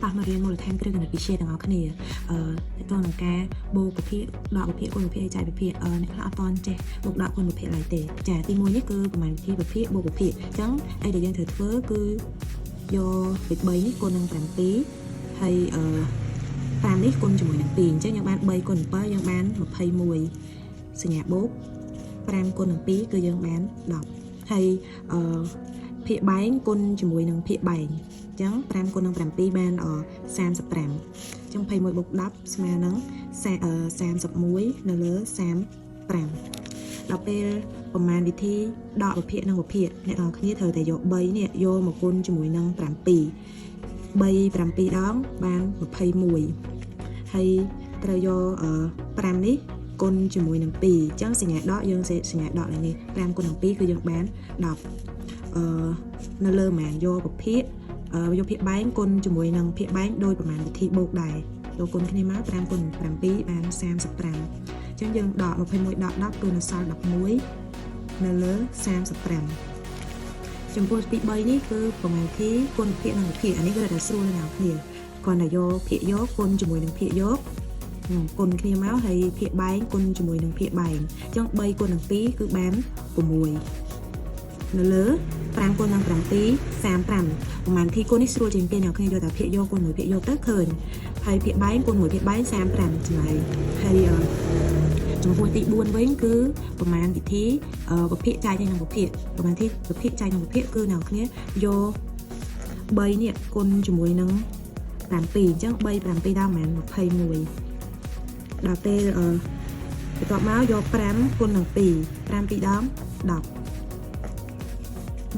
តោះមករៀនមូលដ្ឋានគ្រឹះគណិតវិទ្យាទាំងអស់គ្នាតើនឹងការបូកប្រភេទដកប្រភេទគុណប្រភេទចែកប្រភេទអ្នកខ្លះអត់តន់ចេះបូកដកគុណប្រភេទឡើយទេចាទី1នេះគឺប្រមាណវិធីប្រភេទបូកប្រភេទអញ្ចឹងអីដែលយើងត្រូវធ្វើគឺយកលេខ3នេះគុណនឹង7ហើយ5នេះគុណជាមួយនឹង2អញ្ចឹងយើងបាន3គុណ7យើងបាន21សញ្ញាបូក5គុណនឹង2គឺយើងបាន10ហើយភាគបែងគុណជាមួយនឹងភាគបែងអញ្ចឹង5គុណនឹង7បាន35អញ្ចឹង21បូក10ស្មើនឹង31នៅលើ35ដល់ពេលប្រមាណវិធីដកប្រភេទនិងប្រភេទអ្នកនរគ្នាត្រូវតែយក3នេះយកមកគុណជាមួយនឹង7 7ដងបាន21ហើយត្រូវយក5នេះគុណជាមួយនឹង2អញ្ចឹងសញ្ញាដកយើងសញ្ញាដកនេះ5គុណនឹង2គឺយើងបាន10នៅលើប្រមាណយកប្រភេទយកភាគបែងគុណជាមួយនឹងភាគបែងដោយប្រមាណវិធីបូកដែរយកគុណគ្នាមក5គុណ7បាន35អញ្ចឹងយើងដក21ដក10គឺនៅសល់11នៅលើ35ចំពោះទី3នេះគឺប្រមាណវិធីគុណភាគនិងវិភាគអានេះគឺតែស្រួលណាស់គ្នាគ្រាន់តែយកភាគយកគុណជាមួយនឹងភាគយកគុណគ្នាមកហើយភាគបែងគុណជាមួយនឹងភាគបែងអញ្ចឹង3គុណនឹង2គឺបាន6នៅលើ5គុណនឹង7 35ប្រមាណវិធីគុណនេះស្រួលជាងគេអ្នកគ្នាយកតែភាគយកគុណមួយភាគយកទៅឃើញហើយភាគបែងគុណមួយភាគបែង35ចំណែកហើយចំពោះទី4វិញគឺប្រមាណវិធីប្រភេទចែកនឹងប្រភេទប្រមាណវិធីប្រភេទចែកនឹងប្រភេទគឺអ្នកគ្នាយក3នេះគុណជាមួយនឹង7អញ្ចឹង3 7ដល់ប្រមាណ21ដល់ពេលបន្ទាប់មកយក5គុណនឹង2 5 2ដង10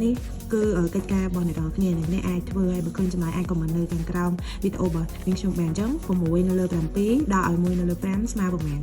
នេះគឺកិច្ចការរបស់អ្នកនរគ្នាអ្នកអាចធ្វើឲ្យបើឃើញចម្លើយអាចខមមិននៅខាងក្រោមវីដេអូរបស់ខ្ញុំបានអញ្ចឹង6នៅលើ7ដកឲ្យ1នៅលើ5ស្មើប្រមាណ